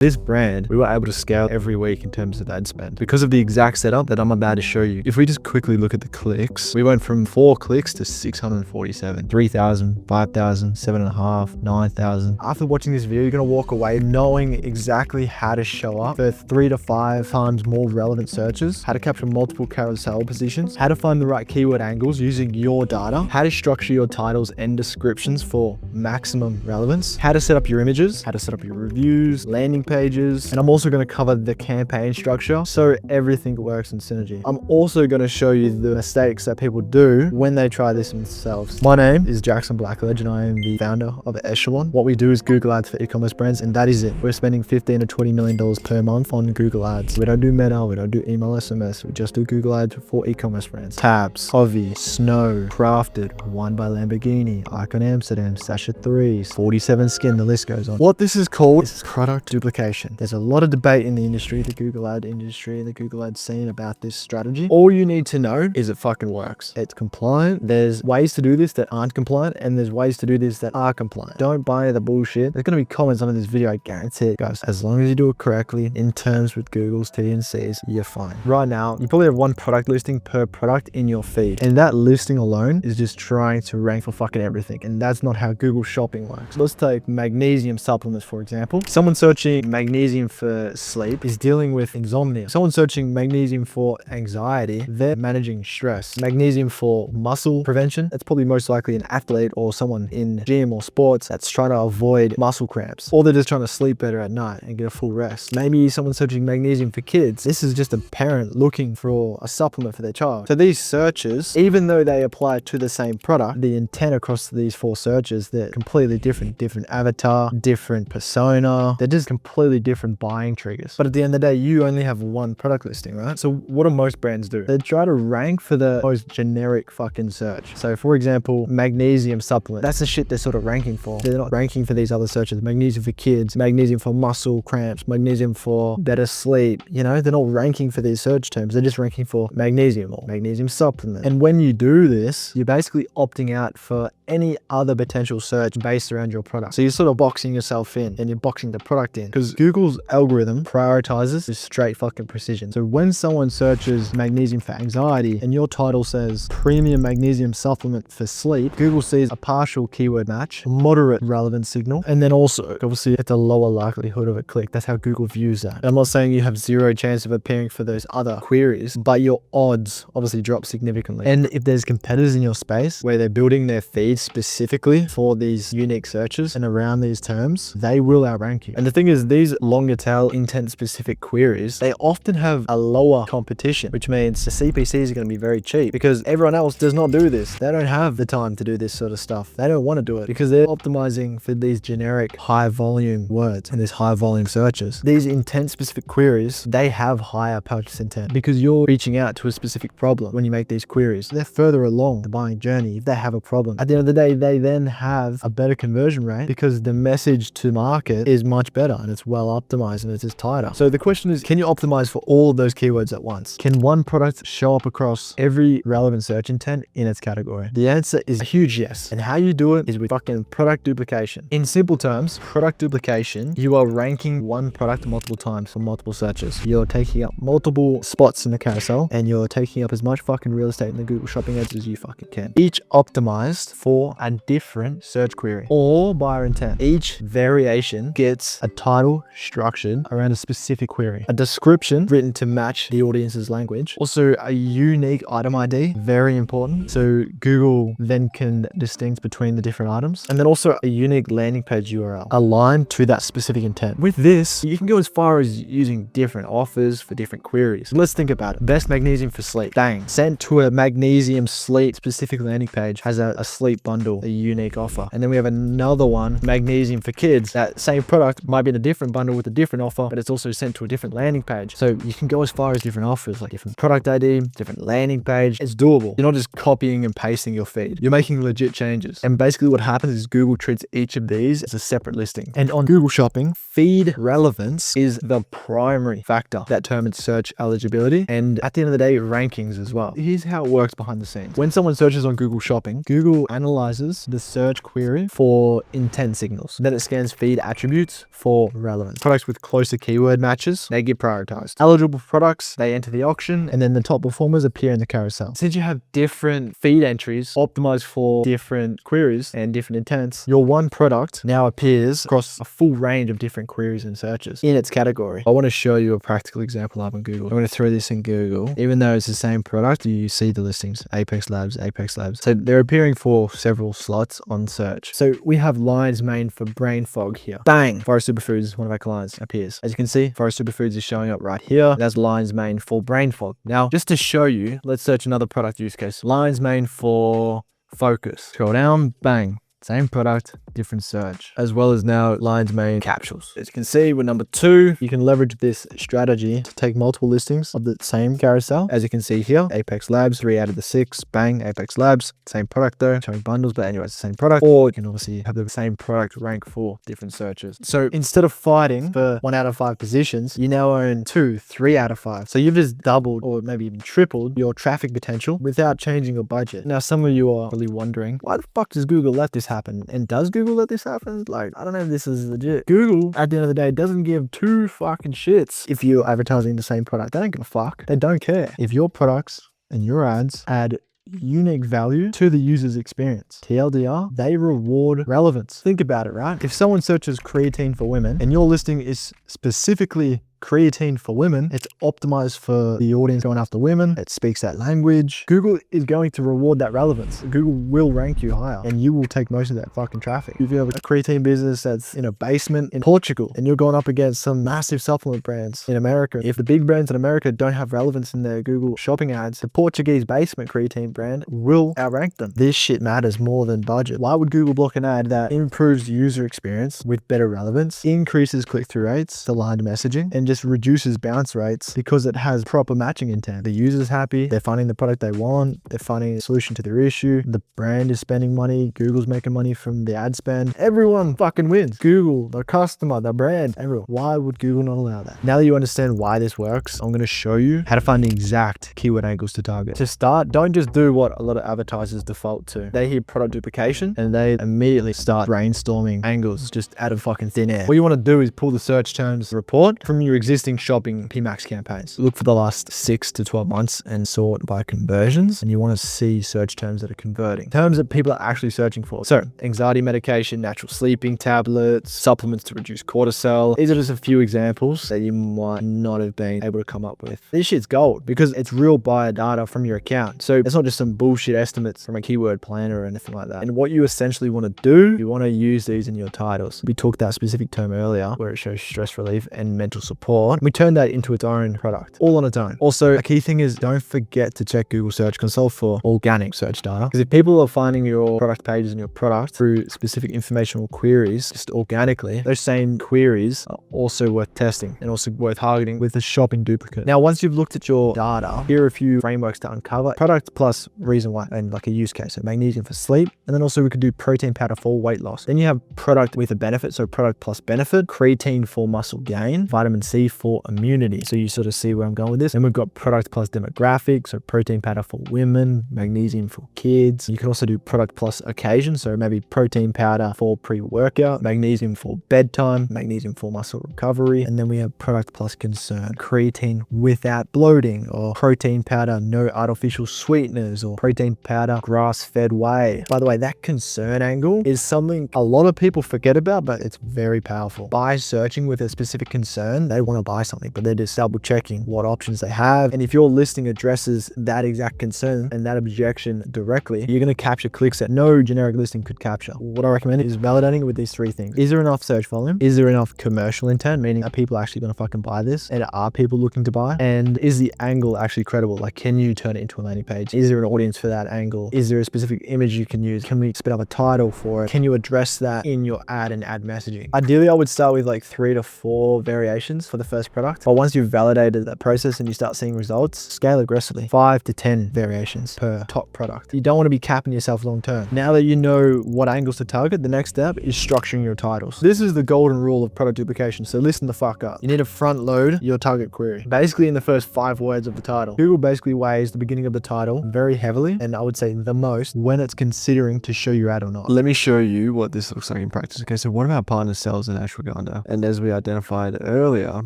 This brand, we were able to scale every week in terms of ad spend because of the exact setup that I'm about to show you. If we just quickly look at the clicks, we went from 4 clicks to 647, 3,000, 5,000, 7.5, 9,000. After watching this video, you're gonna walk away knowing exactly how to show up for 3 to 5 times more relevant searches, how to capture multiple carousel positions, how to find the right keyword angles using your data, how to structure your titles and descriptions for maximum relevance, how to set up your images, how to set up your reviews, landing pages, and I'm also going to cover the campaign structure so everything works in synergy. I'm also going to show you the mistakes that people do when they try this themselves. My name is Jackson Blackledge and I am the founder of Echelon. What we do is Google Ads for e-commerce brands, and that is it. We're spending $15 to $20 million per month on Google Ads. We don't do Meta, we don't do email SMS, we just do Google Ads for e-commerce brands. Tabs, Hovi, Snow, Crafted, One by Lamborghini, Icon Amsterdam, Sasha 3s, 47 Skin, the list goes on. What this is called is product duplication. There's a lot of debate in the industry, the Google ad industry, the Google ad scene about this strategy. All you need to know is it fucking works. It's compliant. There's ways to do this that aren't compliant, and there's ways to do this that are compliant. Don't buy the bullshit. There's going to be comments under this video, I guarantee it, guys. As long as you do it correctly, in terms with Google's T&Cs, you're fine. Right now, you probably have one product listing per product in your feed, and that listing alone is just trying to rank for fucking everything, and that's not how Google Shopping works. Let's take magnesium supplements, for example. Someone searching magnesium for sleep is dealing with insomnia. Someone searching magnesium for anxiety, they're managing stress. Magnesium for muscle prevention, that's probably most likely an athlete or someone in gym or sports that's trying to avoid muscle cramps, or they're just trying to sleep better at night and get a full rest. Maybe someone searching magnesium for kids. This is just a parent looking for a supplement for their child. So these searches, even though they apply to the same product, the intent across these 4 searches, they're completely different. Different avatar, different persona. They're just completely different buying triggers. But at the end of the day, you only have one product listing, right? So what do most brands do? They try to rank for the most generic fucking search. So for example, magnesium supplement, that's the shit they're sort of ranking for. They're not ranking for these other searches. Magnesium for kids, magnesium for muscle cramps, magnesium for better sleep. You know, they're not ranking for these search terms. They're just ranking for magnesium or magnesium supplement. And when you do this, you're basically opting out for any other potential search based around your product. So you're sort of boxing yourself in and you're boxing the product in, because Google's algorithm prioritizes with straight fucking precision. So when someone searches magnesium for anxiety and your title says premium magnesium supplement for sleep, Google sees a partial keyword match, a moderate relevance signal, and then also obviously it's a lower likelihood of a click. That's how Google views that. I'm not saying you have 0 chance of appearing for those other queries, but your odds obviously drop significantly. And if there's competitors in your space where they're building their feeds specifically for these unique searches and around these terms, they will outrank you. And the thing is, these longer tail intent specific queries, they often have a lower competition, which means the CPCs are going to be very cheap because everyone else does not do this. They don't have the time to do this sort of stuff. They don't want to do it because they're optimizing for these generic high volume words and these high volume searches. These intent specific queries, they have higher purchase intent because you're reaching out to a specific problem when you make these queries. They're further along the buying journey if they have a problem. At the end of the day, they then have a better conversion rate because the message to market is much better and it's well optimized and it's just tighter. So the question is, can you optimize for all of those keywords at once? Can one product show up across every relevant search intent in its category? The answer is a huge yes. And how you do it is with fucking product duplication. In simple terms, product duplication, you are ranking one product multiple times for multiple searches. You're taking up multiple spots in the carousel and you're taking up as much fucking real estate in the Google Shopping ads as you fucking can. Each optimized for a different search query or buyer intent. Each variation gets a title structured around a specific query, a description written to match the audience's language, also a unique item ID, very important, so Google then can distinguish between the different items, and then also a unique landing page URL aligned to that specific intent. With this, you can go as far as using different offers for different queries. Let's think about it. Best magnesium for sleep, bang, sent to a magnesium sleep specific landing page, has a sleep bundle, a unique offer. And then we have another one, magnesium for kids. That same product might be in a different bundle with a different offer, but it's also sent to a different landing page. So you can go as far as different offers, like different product ID, different landing page. It's doable. You're not just copying and pasting your feed. You're making legit changes. And basically what happens is Google treats each of these as a separate listing. And on Google Shopping, feed relevance is the primary factor that determines search eligibility. And at the end of the day, rankings as well. Here's how it works behind the scenes. When someone searches on Google Shopping, Google analyzes the search query for intent signals. Then it scans feed attributes for relevance. relevance. Products with closer keyword matches, they get prioritized. Eligible products, they enter the auction, and then the top performers appear in the carousel. Since you have different feed entries optimized for different queries and different intents, your one product now appears across a full range of different queries and searches in its category. I want to show you a practical example up on Google. I'm going to throw this in Google. Even though it's the same product, you see the listings, Apex Labs, Apex Labs. So they're appearing for several slots on search. So we have lion's mane for brain fog here. Bang! Forest Superfoods, one of our clients, appears. As you can see, Forest Superfoods is showing up right here. That's lion's mane for brain fog. Now, just to show you, let's search another product use case. Lion's mane for focus. Scroll down, bang. Same product, different search, as well as now lion's mane capsules. As you can see, we're number 2. You can leverage this strategy to take multiple listings of the same carousel. As you can see here, Apex Labs, 3 out of the 6, bang, Apex Labs, same product though, showing bundles, but anyway, it's the same product. Or you can obviously have the same product rank for different searches. So instead of fighting for 1 out of 5 positions, you now own 2, 3 out of 5. So you've just doubled or maybe even tripled your traffic potential without changing your budget. Now, some of you are probably wondering, why the fuck does Google let this happen? And does Google let this happen? Like, I don't know if this is legit. Google, at the end of the day, doesn't give 2 fucking shits if you're advertising the same product. They don't give a fuck. They don't care. If your products and your ads add unique value to the user's experience. TLDR, they reward relevance. Think about it, right? If someone searches creatine for women and your listing is specifically creatine for women, it's optimized for the audience going after women, it speaks that language, Google is going to reward that relevance. Google will rank you higher and you will take most of that fucking traffic. If you have a creatine business that's in a basement in Portugal and you're going up against some massive supplement brands in America, if the big brands in America don't have relevance in their Google shopping ads, the Portuguese basement creatine brand will outrank them. This shit matters more than budget. Why would Google block an ad that improves user experience with better relevance, increases click-through rates, aligned messaging, and just reduces bounce rates because it has proper matching intent? The user's happy, they're finding the product they want, they're finding a solution to their issue, the brand is spending money, Google's making money from the ad spend. Everyone fucking wins. Google, the customer, the brand, everyone. Why would Google not allow that? Now that you understand why this works, I'm going to show you how to find the exact keyword angles to target. To start, don't just do what a lot of advertisers default to. They hear product duplication and they immediately start brainstorming angles just out of fucking thin air. What you want to do is pull the search terms report from your existing shopping PMAX campaigns. Look for the last 6 to 12 months and sort by conversions. And you want to see search terms that are converting. Terms that people are actually searching for. So anxiety medication, natural sleeping tablets, supplements to reduce cortisol. These are just a few examples that you might not have been able to come up with. This shit's gold because it's real buyer data from your account. So it's not just some bullshit estimates from a keyword planner or anything like that. And what you essentially want to do, you want to use these in your titles. We talked that specific term earlier where it shows stress relief and mental support. We turn that into its own product, all on its own. Also, a key thing is don't forget to check Google Search Console for organic search data. Because if people are finding your product pages and your product through specific informational queries, just organically, those same queries are also worth testing and also worth targeting with a shopping duplicate. Now, once you've looked at your data, here are a few frameworks to uncover product plus reason why and like a use case. So magnesium for sleep. And then also we could do protein powder for weight loss. Then you have product with a benefit. So product plus benefit, creatine for muscle gain, vitamin C for immunity. So you sort of see where I'm going with this. And we've got product plus demographic. So protein powder for women, magnesium for kids. You can also do product plus occasion. So maybe protein powder for pre-workout, magnesium for bedtime, magnesium for muscle recovery. And then we have product plus concern, creatine without bloating, or protein powder, no artificial sweeteners, or protein powder, grass-fed whey. By the way, that concern angle is something a lot of people forget about, but it's very powerful. By searching with a specific concern, they want to buy something, but they're just double checking what options they have. And if your listing addresses that exact concern and that objection directly, you're going to capture clicks that no generic listing could capture. What I recommend is validating it with these 3 things. Is there enough search volume? Is there enough commercial intent? Meaning, are people actually going to fucking buy this? And are people looking to buy? And is the angle actually credible? Like, can you turn it into a landing page? Is there an audience for that angle? Is there a specific image you can use? Can we spit up a title for it? Can you address that in your ad and ad messaging? Ideally, I would start with like 3 to 4 variations for the first product. But once you've validated that process and you start seeing results, scale aggressively. 5 to 10 variations per top product. You don't want to be capping yourself long term. Now that you know what angles to target, the next step is structuring your titles. This is the golden rule of product duplication, so listen the fuck up. You need to front load your target query. Basically in the first 5 words of the title. Google basically weighs the beginning of the title very heavily, and I would say the most, when it's considering to show your ad or not. Let me show you what this looks like in practice. Okay, so one of our partners sells an ashwagandha, and as we identified earlier,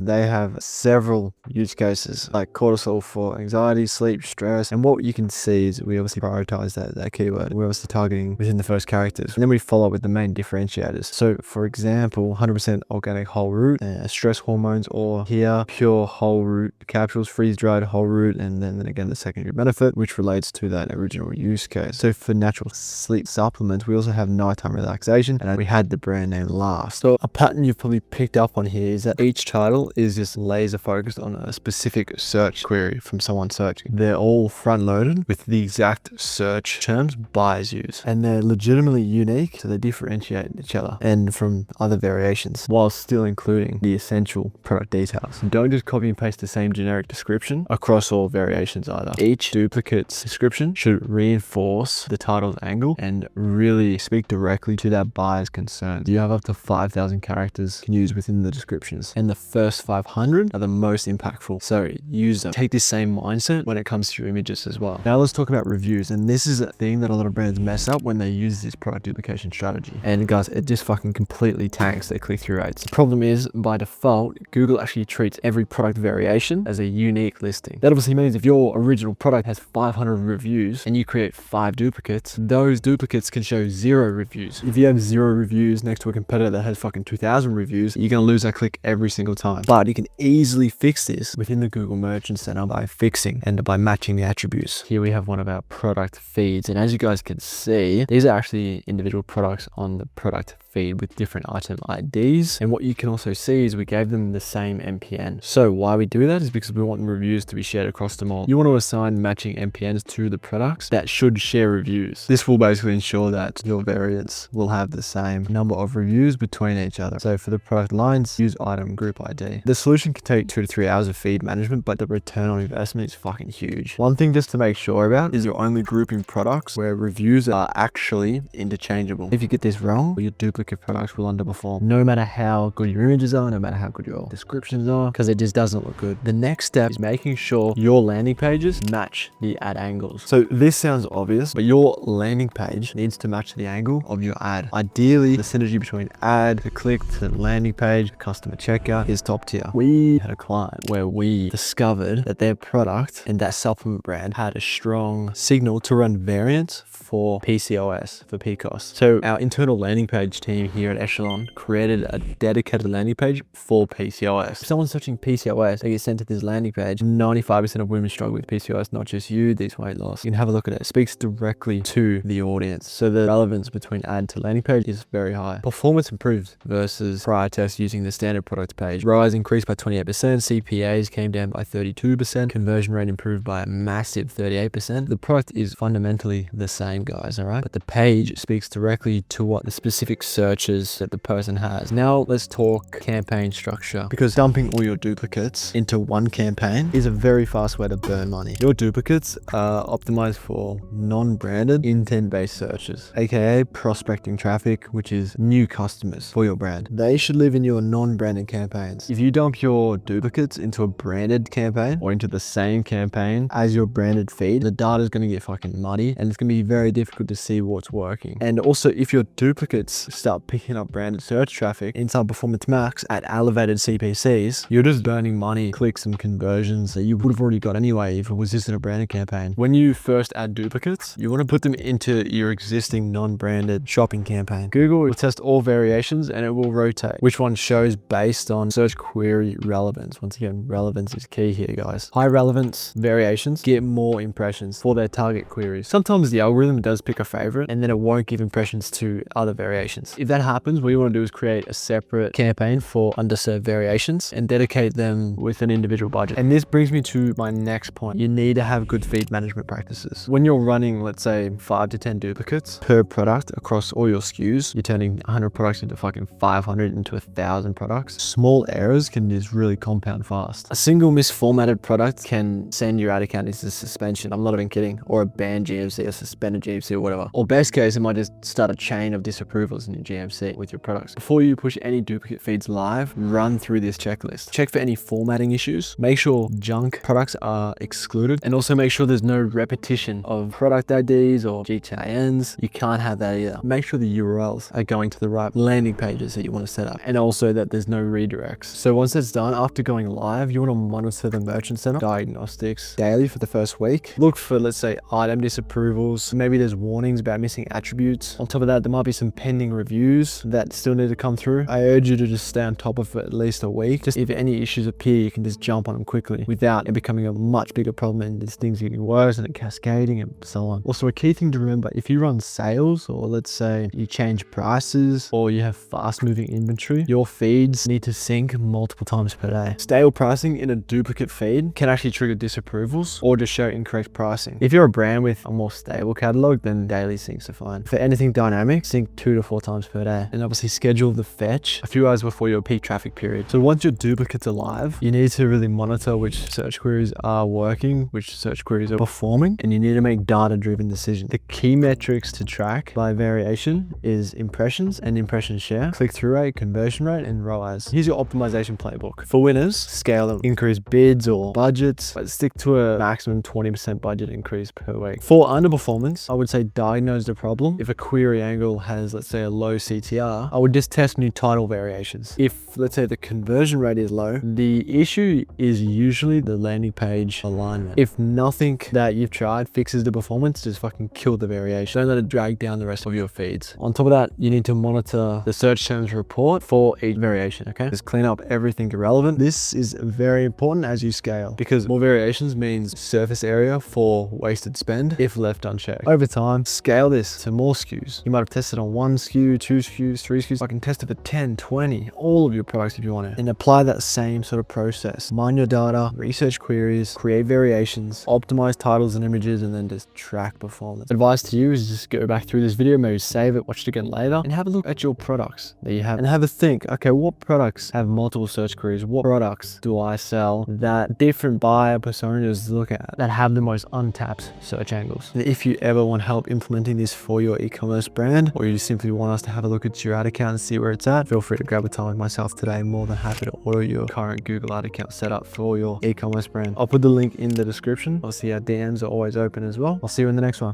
they have several use cases like cortisol for anxiety, sleep, stress, and what you can see is we obviously prioritize that keyword. We're obviously targeting within the first characters, and then we follow up with the main differentiators. So for example, 100% organic whole root, stress hormones, or here pure whole root capsules, freeze-dried whole root, and then again the secondary benefit, which relates to that original use case. So for natural sleep supplements, we also have nighttime relaxation, and we had the brand name last. So a pattern you've probably picked up on here is that each title is just laser focused on a specific search query from someone searching. They're all front loaded with the exact search terms buyers use, and they're legitimately unique, so they differentiate each other and from other variations while still including the essential product details. Don't just copy and paste the same generic description across all variations either. Each duplicate's description should reinforce the title's angle and really speak directly to that buyer's concerns. You have up to 5,000 characters you can use within the descriptions, and the first 500 are the most impactful. So use them. Take this same mindset when it comes to your images as well. Now let's talk about reviews, and this is a thing that a lot of brands mess up when they use this product duplication strategy. And guys, it just fucking completely tanks their click-through rates. The problem is, by default, Google actually treats every product variation as a unique listing. That obviously means if your original product has 500 reviews and you create 5 duplicates, those duplicates can show 0 reviews. If you have 0 reviews next to a competitor that has fucking 2,000 reviews, you're gonna lose that click every single time. But you can easily fix this within the Google Merchant Center by fixing and by matching the attributes. Here we have one of our product feeds, and as you guys can see, these are actually individual products on the product feed with different item IDs, and what you can also see is we gave them the same MPN. So why we do that is because we want reviews to be shared across them all. You want to assign matching MPNs to the products that should share reviews. This will basically ensure that your variants will have the same number of reviews between each other. So for the product lines, use item group ID. The solution can take 2 to 3 hours of feed management, but the return on investment is fucking huge. One thing just to make sure about is you're only grouping products where reviews are actually interchangeable. If you get this wrong, your duplicate products will underperform, no matter how good your images are, no matter how good your descriptions are, because it just doesn't look good. The next step is making sure your landing pages match the ad angles. So this sounds obvious, but your landing page needs to match the angle of your ad. Ideally, the synergy between ad to click to landing page, customer checkout is top tier. We had a client where we discovered that their product and that supplement brand had a strong signal to run variants for PCOS, for PCOS. So our internal landing page team here at Echelon created a dedicated landing page for PCOS. If someone's searching PCOS, they get sent to this landing page. 95% of women struggle with PCOS, not just you, these weight loss. You can have a look at it. It speaks directly to the audience. So the relevance between ad to landing page is very high. Performance improved versus prior tests using the standard product page. ROAS increased by 28%, CPAs came down by 32%, conversion rate improved by a massive 38%. The product is fundamentally the same, guys, all right? But the page speaks directly to what the specific searches that the person has. Now let's talk campaign structure, because dumping all your duplicates into one campaign is a very fast way to burn money. Your duplicates are optimized for non-branded intent-based searches, aka prospecting traffic, which is new customers for your brand. They should live in your non-branded campaigns. If you dump your duplicates into a branded campaign or into the same campaign as your branded feed, the data is going to get fucking muddy and it's going to be very difficult to see what's working. And also, if your duplicates start picking up branded search traffic inside Performance Max at elevated CPCs, you're just burning money, clicks and conversions that you would have already got anyway if it was just in a branded campaign. When you first add duplicates, you want to put them into your existing non-branded shopping campaign. Google will test all variations and it will rotate which one shows based on search query relevance. Once again, relevance is key here, guys. High relevance variations get more impressions for their target queries. Sometimes the algorithm does pick a favorite and then it won't give impressions to other variations. variations. If that happens, what you want to do is create a separate campaign for underserved variations and dedicate them with an individual budget. And this brings me to my next point. You need to have good feed management practices. When you're running, let's say 5 to 10 duplicates per product across all your SKUs, you're turning 100 products into fucking 500 into 1,000 products. Small errors can just really compound fast. A single misformatted product can send your ad account into suspension. I'm not even kidding. Or a banned GMC or suspended GMC or whatever. Or best case, it might just start a chain of disapprovals in your GMC with your products. Before you push any duplicate feeds live, run through this checklist. Check for any formatting issues. Make sure junk products are excluded, and also make sure there's no repetition of product IDs or GTINs. You can't have that either. Make sure the URLs are going to the right landing pages that you want to set up, and also that there's no redirects. So once that's done, after going live, you want to monitor the merchant center diagnostics daily for the first week. Look for, let's say, item disapprovals. Maybe there's warnings about missing attributes. On top of that, there might be some pending reviews that still need to come through. I urge you to just stay on top of it at least a week. Just if any issues appear, you can just jump on them quickly without it becoming a much bigger problem and these things getting worse and it cascading and so on. Also, a key thing to remember, if you run sales, or let's say you change prices, or you have fast moving inventory, your feeds need to sync multiple times per day. Stale pricing in a duplicate feed can actually trigger disapprovals or just show incorrect pricing. If you're a brand with a more stable catalog, then daily syncs are fine. For anything dynamic, sync 2 to 4 times per day. And obviously schedule the fetch a few hours before your peak traffic period. So once your duplicates are live, you need to really monitor which search queries are working, which search queries are performing, and you need to make data-driven decisions. The key metrics to track by variation is impressions and impression share, click-through rate, conversion rate, and ROAS. Here's your optimization playbook. For winners, scale them, increase bids or budgets, but stick to a maximum 20% budget increase per week. For underperformance, I would say diagnose the problem. If a query angle has, let's say, a low CTR, I would just test new title variations. If, let's say, the conversion rate is low, the issue is usually the landing page alignment. If nothing that you've tried fixes the performance, just fucking kill the variation. Don't let it drag down the rest of your feeds. On top of that, you need to monitor the search terms report for each variation, okay? Just clean up everything irrelevant. This is very important as you scale, because more variations means surface area for wasted spend if left unchecked. Over time, scale this to more SKUs. You might have tested on 1 SKU, 2 SKUs, 3 SKUs. I can test it for 10, 20, all of your products if you want to, and apply that same sort of process. Mine your data, research queries, create variations, optimize titles and images, and then just track performance. Advice to you is just go back through this video, maybe save it, watch it again later, and have a look at your products that you have and have a think, okay, what products have multiple search queries? What products do I sell that different buyer personas look at that have the most untapped search angles? And if you ever want help implementing this for your e-commerce brand, or you simply want us to have a look at your ad account and see where it's at, feel free to grab a time with myself today. I'm more than happy to order your current Google ad account set up for your e-commerce brand. I'll put the link in the description. Obviously, our DMs are always open as well. I'll see you in the next one.